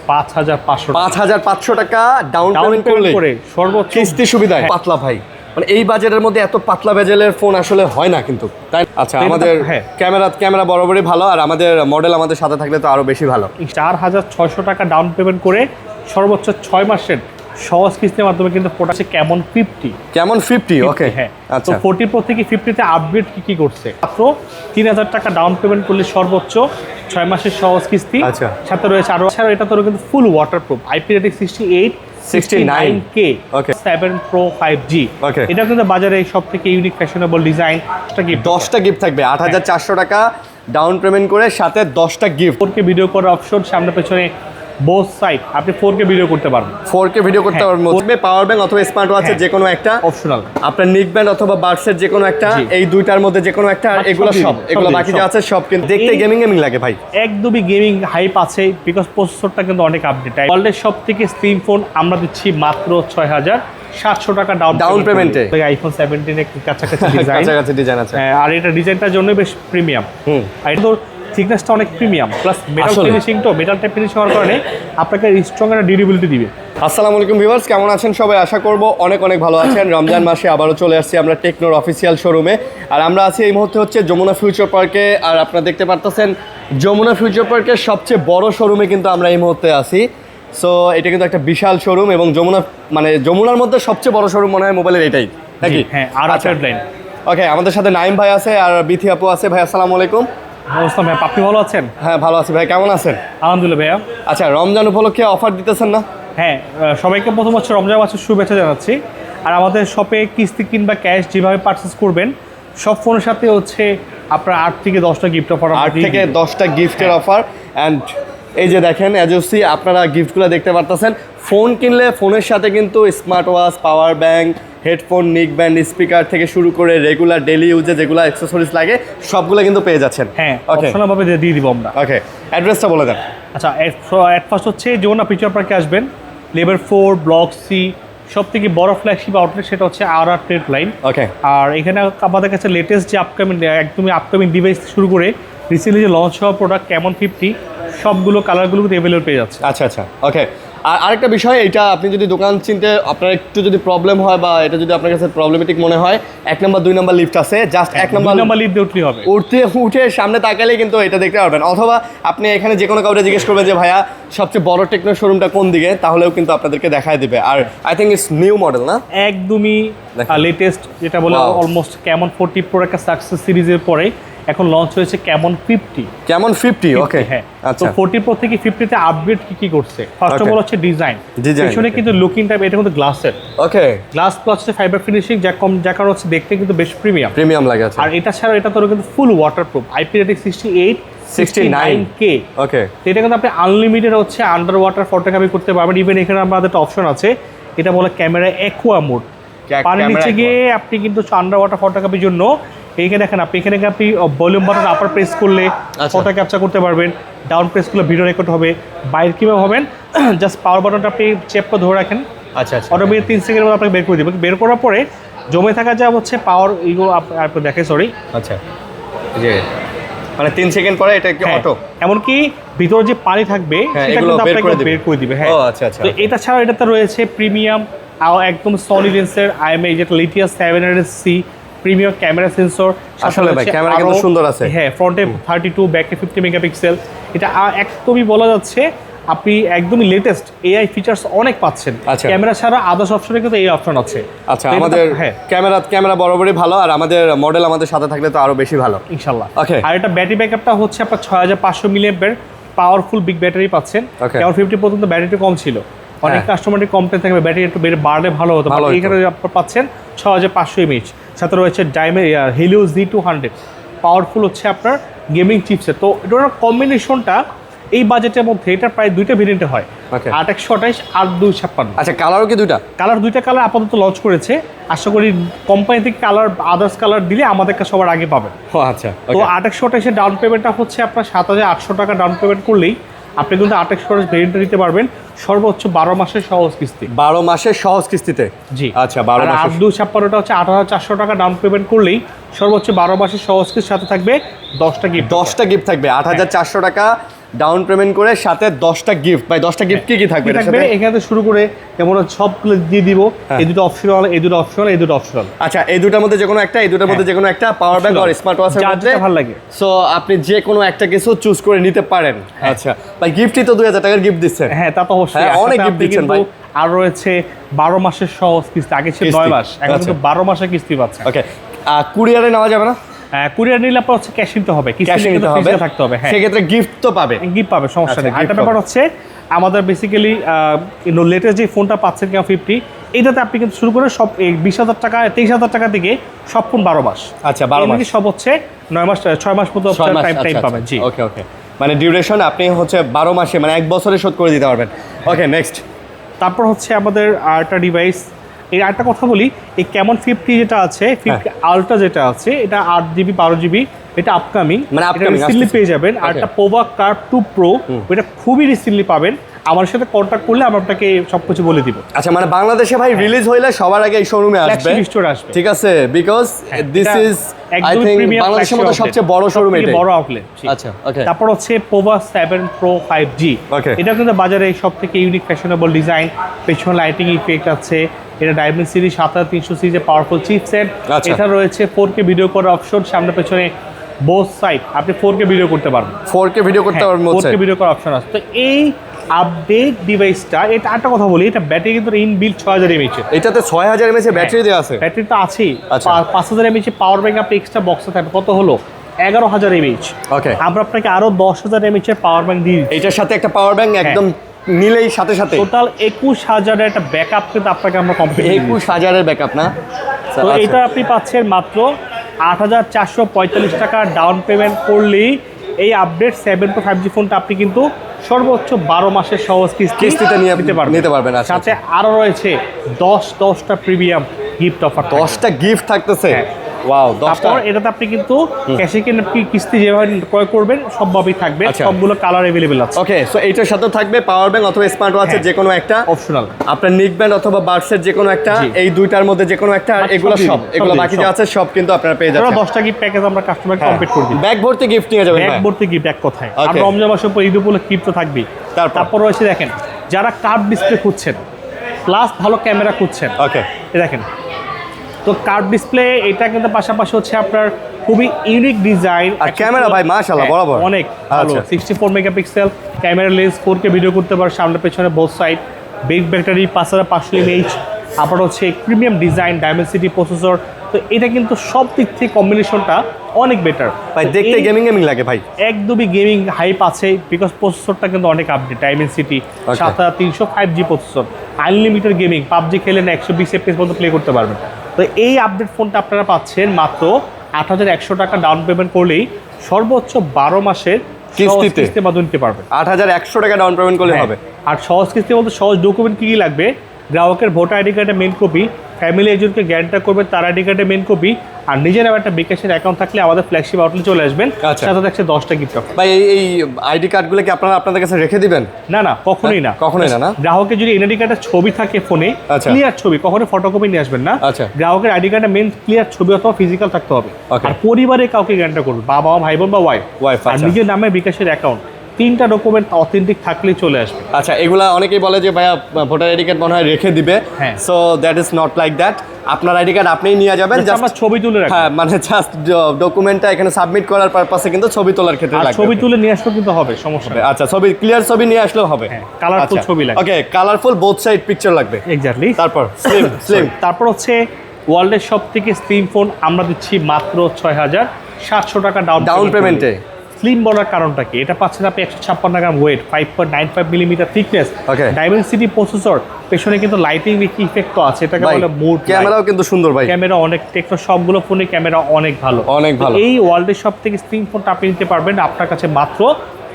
5,500 5,500 টাকা down payment করলে সর্বোচ্চ কিস্তি সুবিধায় পাতলা ভাই, মানে এই বাজেটের মধ্যে এত পাতলা বেজেলের ফোন আসলে হয় না কিন্তু, তাই? আচ্ছা, আমাদের ক্যামেরা বরাবরই ভালো, আর আমাদের মডেল আমাদের সাথে থাকলে তো আরো বেশি ভালো। 4,600 টাকা ডাউন পেমেন্ট করে সর্বোচ্চ 6 মাসের সহজ কিস্তির মাধ্যমে কিন্তু প্রোডাক্ট আছে ক্যামন 50। ক্যামন 50, ওকে। হ্যাঁ, তো আচ্ছা, 40 Pro থেকে 50 তে আপগ্রেড কি করছে? মাত্র 3,000 টাকা ডাউন পেমেন্ট করলে সর্বোচ্চ 6 মাসের সহজ কিস্তি। আচ্ছা, সাথে রয়েছে আরো এটা তো কিন্তু ফুল ওয়াটারপ্রুফ, IP রেটিং 69K, ওকে। 7 Pro 5G, ওকে। এটা কিন্তু বাজারে সবথেকে ইউনিক ফ্যাশনেবল ডিজাইন। 10টা গিফট থাকবে, 8,400 টাকা ডাউন পেমেন্ট করে সাথে 10টা গিফট। 4K ভিডিও করার অপশন, সামনে পেছনে বোথ সাইড আপনি 4K ভিডিও করতে পারবেন। 4K ভিডিও করতে পারবেন। পাওয়ার ব্যাংক অথবা স্মার্ট ওয়াচের যে কোনো একটা অপশনাল, আপনার নিক ব্যান্ড অথবা বাডসের যে কোনো একটা, এই দুইটার মধ্যে যে কোনো একটা, এগুলো বাকি যা আছে সব কিন্তু দেখতে গেমিং লাগে ভাই। একদমই গেমিং হাইপ আছে, বিকজ প্রসেসরটা কিন্তু অনেক আপডেট। ওয়ার্ল্ডের সব থেকে স্লিম ফোন আমরা দিচ্ছি মাত্র 6,700 টাকা ডাউন পেমেন্টে। আইফোন 17 এর কাছাকাছি ডিজাইন আছে, আর এটা ডিজাইনটার জন্য বেশ প্রিমিয়াম। আর এটা তো থিকনেসটা অনেক প্রিমিয়াম, প্লাস মেটাল ফিনিশিং, তো মেটাল টাইপ ফিনিশিং হওয়ার কারণে আপনাকে স্ট্রং একটা ডিউরেবিলিটি দিবে। আসসালামু আলাইকুম ভিউয়ার্স, কেমন আছেন সবাই? আশা করব অনেক ভালো আছেন। রমজান মাসে আবারও চলে আসছি আমরা টেকনোর অফিসিয়াল শোরুমে, আর আমরা আছি এই মুহূর্তে হচ্ছে যমুনা ফিউচার পার্কে। আর আপনারা দেখতে পারতেছেন যমুনা ফিউচার পার্কের সবচেয়ে বড় শোরুমে কিন্তু আমরা এই মুহূর্তে আছি। সো এটা কিন্তু একটা বিশাল শোরুম, এবং যমুনার মধ্যে সবচেয়ে বড় শোরুম মনে হয় মোবাইলের এটাই, নাকি? হ্যাঁ, আর লাইন। ওকে, আমাদের সাথে নাইম ভাই আছে আর বিথি আপু আছে। ভাই আসসালামু আলাইকুম। নমস্কার ভাই, আপনি ভালো আছেন? হ্যাঁ, ভালো আছি ভাই, কেমন আছেন? আলহামদুলিল্লাহ ভাইয়া। আচ্ছা, রমজান উপলক্ষে অফার দিতেছেন না? হ্যাঁ, সবাইকে প্রথম হচ্ছে রমজান মাসের শুভেচ্ছা জানাচ্ছি। আর আমাদের শপে কিস্তি কিংবা ক্যাশ যেভাবে পারচেস করবেন, সব ফোনের সাথে হচ্ছে আপনার 8 থেকে 10টা গিফট অফার। 8 থেকে 10টা গিফটের অফার। অ্যান্ড এই যে দেখেন, এজসি আপনারা গিফটগুলো দেখতে পারতেছেন। ফোন কিনলে ফোনের সাথে কিন্তু smart watch, power bank, headphone, নিক ব্যান্ড, স্পিকার থেকে শুরু করে রেগুলার ডেইলি ইউজে যেগুলো অ্যাক্সেসরিজ লাগে সবগুলো কিন্তু পেয়ে যাচ্ছেন। হ্যাঁ, অপশনালভাবে দিয়ে দিব আমরা। ওকে, অ্যাড্রেসটা বলে দেন। আচ্ছা, এট ফার্স্ট হচ্ছে যমুনা ফিউচার পার্কে আসবেন, লেভেল 4 ব্লক সি, সব থেকে বড় ফ্ল্যাগশিপ আউটলেট, সেটা হচ্ছে আর ট্রেড লাইন। ওকে। আর এখানে আমাদের কাছে লেটেস্ট যে আপকামিং ডিভাইস শুরু করে রিসেন্টলি যে লঞ্চ হওয়া প্রোডাক্ট ক্যামন 50, সবগুলো কালারগুলো কিন্তু অ্যাভেলেবল পেয়ে যাচ্ছে। আচ্ছা, ওকে। আর আরেকটা বিষয়, এটা আপনি যদি দোকান চিনতে আপনার একটু যদি প্রবলেম হয়, বা এটা যদি আপনার কাছে প্রবলেমেটিক মনে হয়, 1 নম্বর 2 নম্বর লিফট আছে, জাস্ট 1 নম্বর লিফট উঠলেই হবে। উঠে সামনে তাকালেই কিন্তু এটা দেখতে পারবেন। অথবা আপনি এখানে যে কোনো কাউকে জিজ্ঞেস করবেন যে ভাইয়া সবচেয়ে বড় টেকনো শোরুমটা কোন দিকে, তাহলেও কিন্তু আপনাদেরকে দেখায় দিবে। আর I think it's new model, না? একদমই লেটেস্ট, যেটা বলে অলমোস্ট ক্যামন 40 প্রো একটা সাকসেস সিরিজের পরে এখন লঞ্চ হয়েছে ক্যামন 50। ক্যামন 50, ওকে। হ্যাঁ, আচ্ছা। তো 40 প্রো থেকে 50 তে আপগ্রেড কি করছে? ফার্স্ট অফ অল হচ্ছে ডিজাইন। পেছনে কিন্তু লুকিং টাইপ, এটা কিন্তু গ্লাসের। ওকে, গ্লাস প্লাস ফাইবার ফিনিশিং, যা কারণ হচ্ছে দেখতে কিন্তু বেশ প্রিমিয়াম লাগে। আর এটা ছাড়া এটা তো কিন্তু ফুল ওয়াটারপ্রুফ, IP রেটিং 69K, ওকে। এটা কিন্তু আপনি আনলিমিটেড হচ্ছে আন্ডার ওয়াটার ফটোগ্রাফি করতে পারবেন। ইভেন এখানে আমাদের একটা অপশন আছে, এটা বলে ক্যামেরা অ্যাকুয়া মোড। পানির নিচে গিয়ে আপনি কিন্তু আন্ডার ওয়াটার ফটোগ্রাফির জন্য এইখানে দেখেন, আপনি ভলিউম বাটন আপার প্রেস করলে ফটো ক্যাপচার করতে পারবেন, ডাউন প্রেস করলে ভিডিও রেকর্ড হবে। বাইরে কীভাবে হবেন, জাস্ট পাওয়ার বাটনটা আপনি চেপটা ধরে রাখেন, আচ্ছা, অটোমেটিক 3 সেকেন্ডের মধ্যে আপনাকে বের করে দেবে। বের করার পরে জমে থাকা যা হচ্ছে পাওয়ার, এইগুলো আপনি দেখে, সরি, আচ্ছা, মানে 3 সেকেন্ড পরে এটা কি অটো, এমনকি ভিতরে যে পানি থাকবে সেটা কিন্তু আপনাকে বের করে দিবে। হ্যাঁ, আচ্ছা। তো এটা ছাড়া এটাতে রয়েছে প্রিমিয়াম একদম সলিড লেন্সের IMEI, যেটা লিথিয়াস 700C প্রিমিয়াম ক্যামেরা সেন্সর। আসলে ভাই ক্যামেরা কিন্তু সুন্দর আছে। হ্যাঁ, ফ্রন্টে 32, ব্যাকে 50 মেগাপিক্সেল। এটা একদমই বলা যাচ্ছে আপনি একদমই লেটেস্ট AI ফিচার্স অনেক পাচ্ছেন। ক্যামেরা ছাড়া আদার্স অপশনে কিন্তু এই অপশন আছে। আচ্ছা, আমাদের ক্যামেরা বরাবরই ভালো, আর আমাদের মডেল আমাদের সাথে থাকলে তো আরো বেশি ভালো ইনশাআল্লাহ। ওকে। আর এটা ব্যাটারি ব্যাকআপটা হচ্ছে আপনার 6500 মিলিঅ্যাম্পিয়ার পাওয়ারফুল বিগ ব্যাটারি পাচ্ছেন। ক্যামন 50 পর্যন্ত ব্যাটারিটা কম ছিল, অনেক কাস্টমারের কমপ্লেন থাকবে ব্যাটারি একটু বাড়লে ভালো হতো। এখানে আপনারা পাচ্ছেন 6500 mAh, সাথে রয়েছে হেলিও Z200 পাওয়ারফুল হচ্ছে আপনার গেমিং চিপসেট। তো এটার কম্বিনেশনটা এই বাজেটের মধ্যে, এটা প্রায় 2টা ভেরিয়েন্টে হয়, 8128 আর 256। আচ্ছা, কালারও কি দুইটা কালার আপাতত লঞ্চ করেছে। আশা করি কোম্পানি থেকে আদার্স কালার দিলে আমাদের কাছে সবার আগে পাবেন। আচ্ছা, তো 8128 ডাউন পেমেন্টটা হচ্ছে আপনার 7,800 টাকা ডাউন পেমেন্ট করলেই আপনি কিন্তু 2828 ভেরিয়েন্টটা দিতে পারবেন সর্বোচ্চ 12 মাসের সহজ কিস্তি। 12 মাসের সহজ কিস্তিতে? জি। আচ্ছা, 12 মাসের। 256টা হচ্ছে 8,400 টাকা ডাউন পেমেন্ট করলেই সর্বোচ্চ 12 মাসের সহজ কিস্তির সাথে থাকবে 10টা গিফট। 10টা গিফট থাকবে, 8,400 টাকা ডাউন পেমেন্ট করে সাথে 10টা গিফট ভাই 10টা গিফট কি থাকবে এর সাথে এখানে শুরু করে যেমন সবগুলো দিয়ে দিব এই দুটো অপশনাল এই দুটো অপশনাল এই দুটো অপশনাল আচ্ছা এই দুটোর মধ্যে যে কোনো একটা এই দুটোর মধ্যে যে কোনো একটা পাওয়ার ব্যাংক আর স্মার্ট ওয়াচের মধ্যে ভালো লাগে সো আপনি যে কোনো একটা কিছু চুজ করে নিতে পারেন আচ্ছা ভাই গিফটই তো 2000 টাকার গিফট দিচ্ছেন হ্যাঁ তা তো অবশ্যই অনেক গিফট দিচ্ছেন ভাই আর রয়েছে 12 মাসের সহজ কিস্তি আগে ছিল 9 মাস এখন কিন্তু 12 মাসের কিস্তি পাচ্ছে ওকে কুরিয়ারে নেওয়া যাবে না কুরিয়ার নিলে আপনার হচ্ছে ক্যাশ নিতে হবে কিস্তি নিতে হবে থাকতে হবে হ্যাঁ সেক্ষেত্রে গিফট তো পাবে গিফট পাবে সমস্যা নেই আরেকটা ব্যাপার হচ্ছে আমাদের বেসিক্যালি লেটেস্ট যে ফোনটা পাচ্ছেন কেউ 50 এটাতে আপনি কিন্তু শুরু করে সব 20,000 টাকা 23,000 টাকা থেকে সব ফোন 12 মাস আচ্ছা 12 মাস সব হচ্ছে 9 মাস 6 মাস মতো টাইম পাবেন জি ওকে ওকে মানে ডিউরেশন আপনি হচ্ছে 12 মাসে মানে 1 বছরে শোধ করে দিতে পারবেন ওকে নেক্সট তারপর হচ্ছে আমাদের আরেকটা ডিভাইস এই আরেকটা কথা বলি এই ক্যামন 50 যেটা আছে 50 আলট্রা যেটা আছে এটা 8GB 12GB এটা আপকামিং মানে রিসেন্টলি পেয়ে যাবেন আর একটা পোভা কার্ভ 2 প্রো এটা খুবই রিসেন্টলি পাবেন আমার সাথে কন্ট্যাক্ট করলে আমি আপনাকে সবকিছু বলে দিব আচ্ছা মানে বাংলাদেশে ভাই রিলিজ হইলে সবার আগে এই শোরুমে আসবে ঠিক আছে because this is I thing বাংলাদেশের মধ্যে সবচেয়ে বড় শোরুম এটা বড় আউটলেট আচ্ছা ওকে তারপর হচ্ছে পোভা 7 প্রো 5G এটা কিন্তু বাজারে সবথেকে ইউনিক ফ্যাশনেবল ডিজাইন পেছনে লাইটিং ইফেক্ট আছে এটা ডায়মন্ড সিরিজ 7300 সিরিজের পাওয়ারফুল চিপসেট এটা রয়েছে 4K ভিডিও করার অপশন সামনে পেছনে বোথ সাইড আপনি 4K ভিডিও করতে পারবেন 4K ভিডিও করতে পারবেন 4K ভিডিও করার অপশন আছে তো এই আপডেট ডিভাইসটা এটা একটা কথা বলি এটা ব্যাটারি কিন্তু ইনবিল্ট 6000 mAh এটাতে 6000 mAh ব্যাটারি দেওয়া আছে ব্যাটারি তো আছেই 5000 mAh পাওয়ার ব্যাংক আপনি এক্সট্রা বক্সে থাকবে কত হলো 11000 mAh ওকে আমরা আপনাকে আরো 10000 mAh এর পাওয়ার ব্যাংক দিয়ে দিচ্ছি এটার সাথে একটা পাওয়ার ব্যাংক একদম নিলেই সাথে সাথে টোটাল 21000 এর একটা ব্যাকআপ কিন্তু আপনাকে আমরা কমপ্লিট 21000 এর ব্যাকআপ না তো এটা আপনি পাচ্ছেন মাত্র 8445 টাকা ডাউন পেমেন্ট করলেই এই আপডেট 7 Pro 5G ফোনটা আপনি কিন্তু সর্বোচ্চ 12 মাসের সহজ কিস্তিতে নিতে পারবেন সাথে আরো রয়েছে 10টা প্রিমিয়াম গিফট অফার 10টা গিফট থাকতেছে ওয়াও 10টা তারপর এটাতে আপনি কিন্তু ক্যাশে কিস্তি যেভাবে ক্রয় করবেন সবভাবেই থাকবে সবগুলো কালার अवेलेबल আছে ওকে সো এইটার সাথে থাকবে পাওয়ার ব্যাংক অথবা স্মার্ট ওয়াচের যে কোনো একটা অপশনাল আপনার নিক ব্যান্ড অথবা বাডসের যে কোনো একটা এই দুইটার মধ্যে যে কোনো একটা আর এগুলো বাকি যা আছে সব কিন্তু আপনারা পেয়ে যাচ্ছেন 10টা গিফট প্যাকেজ আমরা কাস্টমার কমপ্লিট করে দিই ব্যাগ ভর্তি গিফট নিয়ে যাবেন ব্যাগ ভর্তি গিফট এক কথায় আর রমজান মাসের পর ঈদ উপলক্ষে গিফট তো থাকবেই তারপর রয়েছে দেখেন যারা কার্ভ ডিসপ্লে খুঁজছেন প্লাস ভালো ক্যামেরা খুঁজছেন ওকে এই দেখেন তো কার্ভ ডিসপ্লে এটা কিন্তু পাশাপাশি হচ্ছে আপনার খুবই ইউনিক ডিজাইন আর ক্যামেরা ভাই মাশাআল্লাহ বরাবর অনেক ভালো 64 megapixel camera lens 4K video করতে পারে সামনে পেছনে both side big battery 5500 mAh আবার হচ্ছে প্রিমিয়াম ডিজাইন ডায়মেনসিটি প্রসেসর তো এটা কিন্তু সব দিক থেকে কম্বিনেশনটা অনেক বেটার ভাই দেখতে গেমিং লাগে ভাই একদমই গেমিং হাইপ আছে বিকজ প্রসেসরটা কিন্তু অনেক update Dimensity 7300 5G processor unlimited gaming PUBG খেলে না 120 FPS পর্যন্ত প্লে করতে পারবেন তো এই আপডেট ফোনটা আপনারা পাচ্ছেন মাত্র 8100 টাকা ডাউন পেমেন্ট করলেই সর্বোচ্চ 12 মাসের কিস্তিতে মাধ্যমে নিতে পারবেন 8100 টাকা ডাউন পেমেন্ট করলে হবে আর সহজ কিস্তি বলতে সহজ ডকুমেন্ট কি লাগবে গ্রাহকের ভোটার আইডি কার্ডের মেন কপি ফ্যামিলি একজনকে গ্যারান্টার করবেন তার আইডি কার্ডের মেন কপি আর নিজের একটা বিকাশের অ্যাকাউন্ট থাকলে আমাদের ফ্ল্যাগশিপ আউটলেটে চলে আসবেন সাথে থাকছে 10টা গিফট অফার ভাই এই আইডি কার্ডগুলো কি আপনারা আপনাদের কাছে রেখে দিবেন না কখনোই না গ্রাহকের যদি এনআইডি কার্ডের ছবি থাকে ফোনে ক্লিয়ার ছবি কখনো ফটোকপি নিয়ে আসবেন না গ্রাহকের আইডি কার্ডের মেন ক্লিয়ার ছবি অথবা ফিজিক্যাল থাকতে হবে আর পরিবারে কাউকে গ্যারান্টার করবে বাবা ভাই বোন বা ওয়াইফ আর নিজের নামে বিকাশের অ্যাকাউন্ট 3টা ডকুমেন্ট অথেন্টিক থাকলেই চলে আসবে আচ্ছা এগুলা অনেকেই বলে যে ভাইয়া ভোটার আইডি কার্ড মনে হয় রেখে দিবে so that is not like that আপনার আইডি কার্ড আপনিই নিয়ে যাবেন জাস্ট ছবি তুলে রাখবেন হ্যাঁ মানে জাস্ট ডকুমেন্টটা এখানে সাবমিট করার পারপাসে কিন্তু ছবি তোলার ক্ষেত্রে লাগবে ছবি তুলে নিয়ে আসলে কিন্তু হবে সমস্যা নেই আচ্ছা ছবি ক্লিয়ার ছবি নিয়ে আসলেও হবে কালারফুল ছবি লাগবে ওকে কালারফুল বোথ সাইড পিকচার লাগবে এক্স্যাক্টলি তারপর স্লিম তারপর হচ্ছে ওয়ার্ল্ডের সবথেকে স্লিম ফোন আমরা দিচ্ছি মাত্র 6700 টাকা ডাউন পেমেন্টে স্লিম বলার কারণটা কি এটা পাচ্ছেন আপনি 156 গ্রাম wait 5.95 millimetre thickness Dimensity processor পেছনে কিন্তু লাইটিং ইফেক্ট তো আছে এটাকে বলে মোড ক্যামেরাও কিন্তু সুন্দর ভাই ক্যামেরা অনেক টেকনো সবগুলো ফোনে ক্যামেরা অনেক ভালো এই ওয়ার্ল্ডের সবথেকে স্লিম ফোনটা আপনি নিতে পারবেন আপনার কাছে মাত্র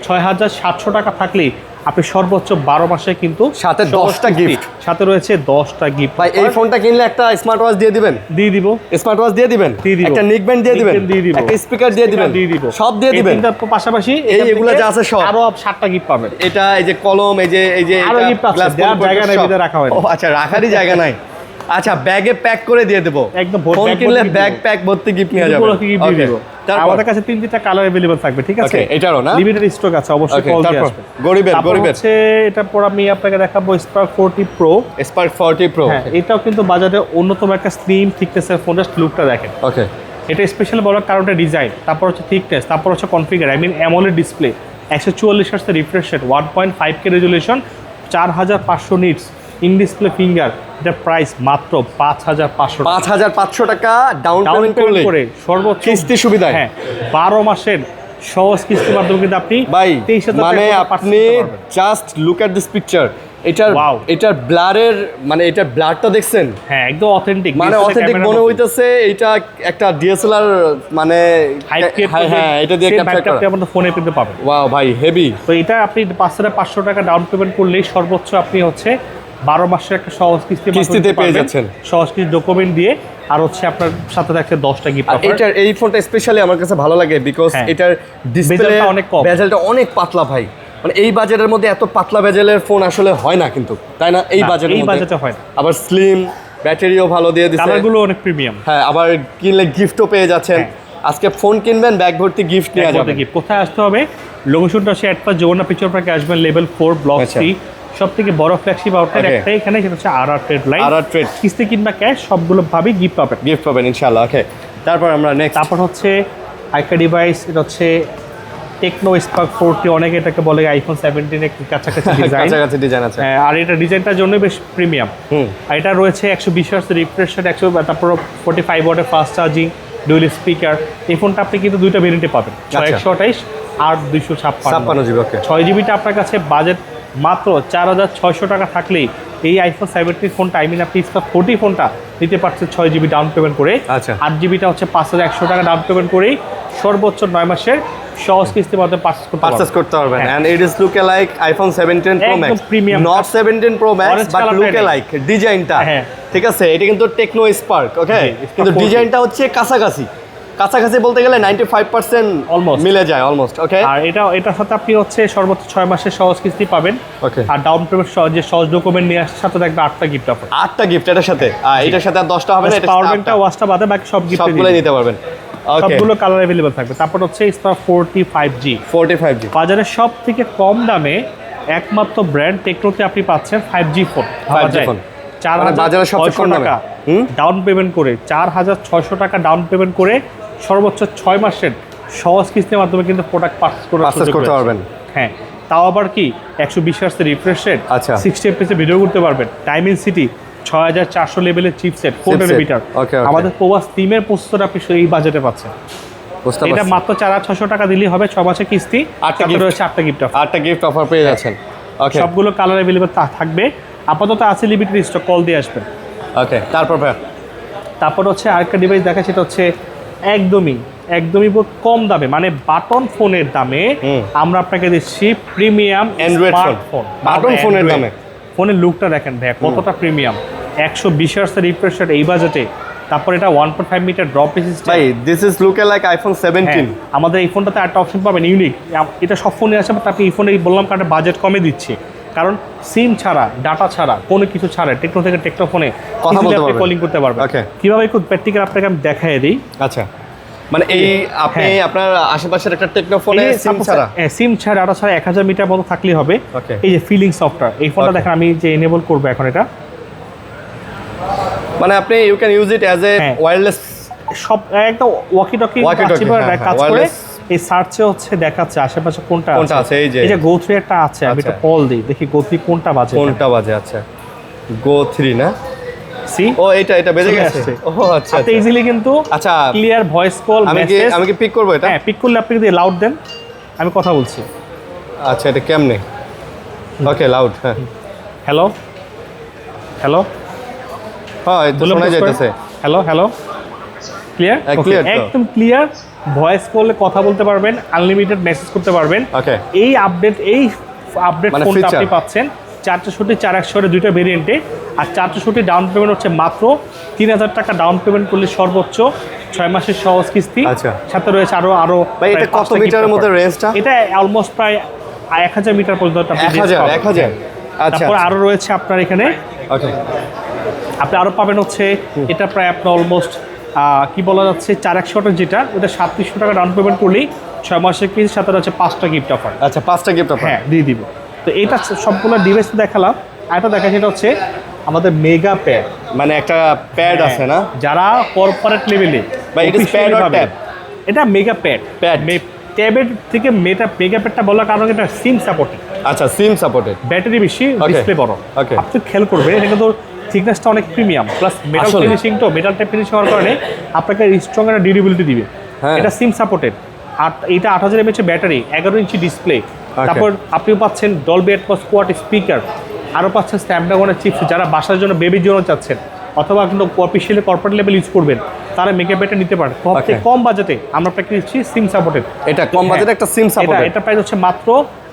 6700 টাকা থাকলেই আপনি সর্বোচ্চ 12 মাসে কিন্তু সাথে 10টা গিফট সাথে রয়েছে 10টা গিফট ভাই এই ফোনটা কিনলে একটা স্মার্ট ওয়াচ দিয়ে দিবেন স্মার্ট ওয়াচ দিয়ে দিবেন একটা নিক ব্যান্ড দিয়ে দিবেন একটা স্পিকার দিয়ে দিবেন সব দিয়ে দিবেন তার পাশাপাশি এইগুলো যা আছে সব আরো 7টা গিফট পাবেন এটা এই যে কলম এই যে আরো গিফট আছে জায়গা নাই ভিতরে রাখা হয় ও আচ্ছা রাখারই জায়গা নাই আচ্ছা ব্যাগে প্যাক করে দিয়ে দেবো একদম ফোন কিনলে ব্যাগ প্যাক ভর্তি গিফট নিয়ে যাবে আমাদের কাছে 3-4টা কালার अवेलेबल থাকবে ঠিক আছে এটারও না লিমিটেড স্টক আছে অবশ্যই কল দিয়ে আসবে গরিবের হচ্ছে এটা পর আমি আপনাকে দেখাবো স্পার্ক 40 প্রো স্পার্ক 40 প্রো হ্যাঁ এটাও কিন্তু বাজারে অন্যতম একটা স্লিম থিকনেসের ফোন জাস্ট লুকটা দেখেন ওকে এটা স্পেশাল বলার কারণটা ডিজাইন তারপর হচ্ছে থিকনেস তারপর হচ্ছে configure I mean AMOLED display 144 hertz refresh rate 1.5K resolution 4500 nits in display finger এটা প্রাইস মাত্র 5500 টাকা ডাউন পেমেন্ট করে সর্বোচ্চ কিস্তি সুবিধা হ্যাঁ 12 মাসের সহজ কিস্তির মাধ্যমে কিন্তু আপনি ভাই মানে আপনি just look at this picture এটার ব্লারের মানে এটার ব্লারটা দেখছেন হ্যাঁ একদম অথেন্টিক মানে অথেন্টিক মনে হইতেছে এটা একটা ডিএসএলআর মানে হ্যাঁ এটা দিয়ে ক্যাপচার করা আমাদের ফোনে কিন্তু পাবেন ওয়াও ভাই হেভি তো এটা আপনি 5,500 টাকা ডাউন পেমেন্ট করলেই সর্বোচ্চ আপনি হচ্ছে 12 মাসের একটা সহজ কিস্তিতে পেয়ে যাচ্ছেন সহজ কিস্তি ডকুমেন্ট দিয়ে আর হচ্ছে আপনার সাথে থাকছে 10টা গিফট অফার এটার এই ফোনটা স্পেশালি আমার কাছে ভালো লাগে বিকজ এটার ডিসপ্লে অনেক কম বেজেলটা অনেক পাতলা ভাই মানে এই বাজেটের মধ্যে এত পাতলা বেজেলের ফোন আসলে হয় না কিন্তু তাই না এই বাজেটে হয় না আবার স্লিম ব্যাটারিও ভালো দিয়ে দিচ্ছে কালারগুলো অনেক প্রিমিয়াম হ্যাঁ আবার কিনলে গিফটও পেয়ে যাচ্ছেন আজকে ফোন কিনবেন ব্যাগ ভর্তি গিফট নিয়ে যাবেন কোথায় আসতে হবে লোকেশনটা হচ্ছে এট যমুনা পিকচার পার্কে আসবেন লেভেল 4 ব্লক 3 সবথেকে বড় ফ্ল্যাগশিপ আউটলেট একটাই এখানে সেটা হচ্ছে আরআর ট্রেড লাইন কিস্তি কিংবা ক্যাশ সবগুলো ভাবে গিফট পাবেন ইনশাআল্লাহ ওকে তারপর আমরা নেক্সট তারপর হচ্ছে আইকা ডিভাইস এটা হচ্ছে টেকনো স্পার্ক 40 অনেকে এটাকে বলে আইফোন 17 এর কাছাকাছি ডিজাইন আছে আর এটা ডিজাইনটার জন্য বেশ প্রিমিয়াম আর এটা রয়েছে 120 হার্টজ রিফ্রেশ রেট 100 তারপর 45 ওয়াটের ফাস্ট চার্জিং ডুয়াল স্পিকার এই ফোনটা আপনি কিন্তু দুইটা ভেরিয়েন্টে পাবেন 128 আর 256 জিবি ওকে 6 জিবিটা আপনার কাছে বাজেট মাত্র 4,600 টাকা থাকলেই এই আইফোন 17 ফোনটা আই মিন আপনি স্পার্ক 40 ফোনটা নিতে পারছেন 6 জিবি ডাউন পেমেন্ট করে 8 জিবিটা হচ্ছে 5,100 টাকা ডাউন পেমেন্ট করেই সর্বোচ্চ 9 মাসের সহজ কিস্তির মাধ্যমে পারচেজ করতে পারবেন and it is look like iPhone 17 pro max not 17 pro max but look like ডিজাইনটা ঠিক আছে এটা কিন্তু টেকনো স্পার্ক ওকে কিন্তু ডিজাইনটা হচ্ছে কাছাকাছি বলতে গেলে 95% অলমোস্ট মিলে যায় অলমোস্ট ওকে আর এটার সাথে আপনি হচ্ছে সর্বোচ্চ 6 মাসের সহজ কিস্তি পাবেন ওকে আর ডাউন পেমেন্ট যে সহজ ডকুমেন্ট নিয়ে আসার সাথে থাকবে 8টা গিফট অফার 8টা গিফট এটার সাথে এটার সাথে আর 10টা হবে না এটা পাওয়ার ব্যাংকটা ওয়াচটা বাদে বাকি সব গিফট সবগুলো নিতে পারবেন সবগুলো কালার अवेलेबल থাকবে তারপর হচ্ছে স্পার্ক 45G বাজারে সবথেকে কম দামে একমাত্র ব্র্যান্ড টেকনোতে আপনি পাচ্ছেন 5G ফোন 4,600 টাকা ডাউন পেমেন্ট করে 4,600 টাকা ডাউন পেমেন্ট করে সর্বোচ্চ 6 মাসের সহজ কিস্তির মাধ্যমে কিন্তু প্রোডাক্ট পারচেজ করতে পারবেন হ্যাঁ তাও আবার কি 120 hertz refresh rate 60 FPS video করতে পারবেন ডাইমেনসিটি 6400 লেভেলের চিপসেট 4 ন্যানোমিটার আমাদের প্রবাস টিমের প্রসেসর আপনি এই বাজেটে পাচ্ছেন এটা মাত্র 4,600 টাকা দিলেই হবে 6 মাসের কিস্তি 8টা গিফট অফার পেয়ে যাচ্ছেন সবগুলো কালার अवेलेबल থাকবে আপাতত আছে লিমিটেড স্টক কল দিয়ে আসবেন ওকে তারপর হচ্ছে আরেকটা ডিভাইস দেখা সেটা হচ্ছে একদমই কম দামে মানে বাটন ফোনের দামে আমরা আপনাকে দিচ্ছি প্রিমিয়াম অ্যান্ড্রয়েড ফোন বাটন ফোনের দামে ফোনের লুকটা দেখেন ভাই কতটা প্রিমিয়াম 120 হার্টজ রিফ্রেশ রেট এই বাজেটে তারপর এটা 1.5 মিটার ড্রপ সিস্টেম ভাই this is look like iPhone 17 আমাদের এই ফোনটাতে একটা অপশন পাবেন ইউনিক এটা সব ফোনে আছে বাট আপনি এই ফোনে বললাম কারণ বাজেট কমে দিচ্ছে কারণ সিম ছাড়া ডাটা ছাড়া কোনো কিছু ছাড়া টেকনো থেকে টেকনো ফোনে কথা বলতে পারবেন কলিং করতে পারবেন কিভাবে খুব প্র্যাকটিক্যাল আপনাকে আমি দেখাই দিই আচ্ছা মানে এই আপনি আপনার আশেপাশের একটা টেকনো ফোনে সিম ছাড়া ডাটা ছাড়া 1000 মিটার মতো থাকলেই হবে এই যে ফিলিং সফটওয়্যার এই ফোনটা দেখেন আমি যে এনেবল করব এখন এটা মানে আপনি you can use it as a wireless সব একদম ওয়াকি টকি কাজ করে এই সার্চে হচ্ছে দেখাচ্ছে আশেপাশে কোনটা আছে এই যে গো 3 একটা আছে আমি এটা কল দিই দেখি গো 3 কোনটা বাজে আচ্ছা গো 3 না সি ও এটা বেজে গেছে ও আচ্ছা আপনি ইজিলি কিন্তু আচ্ছা ক্লিয়ার ভয়েস কল মেসেজ আমি কি পিক করব এটা হ্যাঁ পিক করলে আপনি যদি লাউড দেন আমি কথা বলছি আচ্ছা এটা কেমনে ওকে লাউড হ্যাঁ হ্যালো হ্যাঁ এটা শোনা যাইতেছে হ্যালো ক্লিয়ার একদম ক্লিয়ার ভয়েস কলে কথা বলতে পারবেন আনলিমিটেড মেসেজ করতে পারবেন এই আপডেট ফোনটা আপনি পাচ্ছেন 464 এর দুইটা ভেরিয়েন্টে আর 464 ডাউন পেমেন্ট হচ্ছে মাত্র 3,000 টাকা ডাউন পেমেন্ট করলে সর্বোচ্চ 6 মাসের সহজ কিস্তি সাথে রয়েছে আরো ভাই এটা কত মিটারের মধ্যে রেঞ্জটা এটা অলমোস্ট প্রায় 1000 মিটার পর্যন্ত আপনি 1000 আচ্ছা তারপর আরো রয়েছে আপনার এখানে আপনি আরও পাবেন হচ্ছে এটা প্রায় আপনার অলমোস্ট কি বলা যাচ্ছে 4100 যেটা ওটা 3700 টাকা ডাউন পেমেন্ট করলেই 6 মাসের কিস্তির সাথে আছে 5টা গিফট অফার। আচ্ছা 5টা গিফট অফার হ্যাঁ দিয়ে দিব। তো এটা সবগুলো ডিভাইস দেখালাম, আরেকটা দেখা যেটা হচ্ছে আমাদের মেগা প্যাড, মানে একটা প্যাড আছে না যারা কর্পোরেট লেভেলে বা it is pad or tab? এটা মেগা প্যাড। প্যাড ট্যাবের থেকে মেগা প্যাডটা বলার কারণ এটা সিম সাপোর্টেড। আচ্ছা সিম সাপোর্টেড, ব্যাটারি বেশি, ডিসপ্লে বড়। ওকে আপনি খেয়াল করবেন এটা কিন্তু থিকনেসটা অনেক প্রিমিয়াম, প্লাস মেটাল ফিনিশিং, তো মেটাল টাইপ ফিনিশিং হওয়ার কারণে আপনাকে স্ট্রং একটা ডিউরেবিলিটি দিবে। এটা সিম সাপোর্টেড। আর এটা 8000 mAh ব্যাটারি, 11 ইঞ্চি ডিসপ্লে, তারপর আপনিও পাচ্ছেন ডলবি অ্যাটমস কোয়াড স্পিকার, আরও পাচ্ছেন স্ন্যাপড্রাগনের চিপস। যারা বাসার জন্য বেবির জন্য চাচ্ছেন অথবা কিন্তু অফিসিয়ালি কর্পোরেট লেভেল ইউজ করবেন তারা মেগা প্যাডটা নিতে পারেন। সবচেয়ে কম বাজেটে আমরা আপনাকে দিচ্ছি সিম সাপোর্টেড। এটা কম বাজেটে একটা সিম সাপোর্টেড। এটা প্রাইস হচ্ছে মাত্র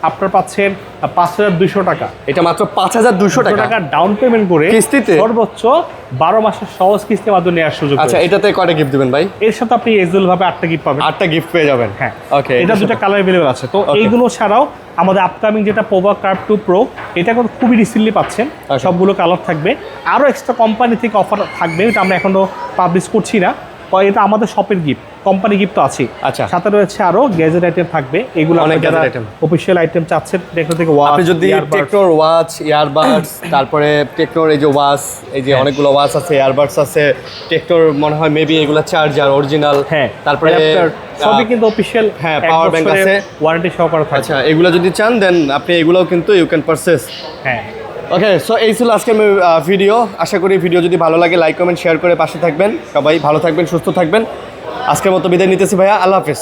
আপনার পাচ্ছেন 5200 টাকা। এটা মাত্র 5200 টাকা ডাউন পেমেন্ট করে কিস্তিতে সর্বোচ্চ 12 মাসের সহজ কিস্তির মাধ্যমে নেওয়ার সুযোগ। আচ্ছা এটাতে কয়টা গিফট দিবেন ভাই? এর সাথে আপনি এজুয়াল ভাবে 8টা গিফট পাবেন। 8টা গিফট পেয়ে যাবেন। হ্যাঁ ওকে, এটা দুটো কালার अवेलेबल আছে। তো এইগুলো ছাড়াও আমাদের আপকামিং যেটা পোভা কার্ভ 2 প্রো, এটা এখন খুবই রিসেন্টলি পাচ্ছেন, সবগুলো কালার থাকবে। আরও এক্সট্রা কোম্পানি থেকে অফার থাকবে, এটা আমরা এখনো পাবলিশ করছি না। এটা আমাদের শপের গিফট, কোম্পানি গিফট তো আছে। আচ্ছা সাথে রয়েছে আরো গ্যাজেট আইটেম থাকবে, এগুলো অনেক যারা গ্যাজেট আইটেম অফিশিয়াল আইটেম চাচ্ছেন টেকনো থেকে ওয়াচ, আপনি যদি টেকনোর ওয়াচ, ইয়ারবাডস, তারপরে টেকনোর এই যে ওয়াচ, এই যে অনেকগুলো ওয়াচ আছে, ইয়ারবাডস আছে, টেকনোর মনে হয় মেবি এগুলো চার্জার অরিজিনাল, হ্যাঁ তারপরে সবই কিন্তু অফিশিয়াল, হ্যাঁ পাওয়ার ব্যাংক আছে, ওয়ারেন্টি সহকারে থাকে। আচ্ছা এগুলো যদি চান দেন আপনি এগুলোও কিন্তু ইউ ক্যান পারচেজ। হ্যাঁ ওকে, সো এই ছিল আজকে ভিডিও। আশা করি ভিডিও যদি ভালো লাগে লাইক কমেন্ট শেয়ার করে পাশে থাকবেন। সবাই ভালো থাকবেন, সুস্থ থাকবেন। আজকের মতো বিদায় নিতেছি ভাইয়া, আল্লাহ হাফেজ।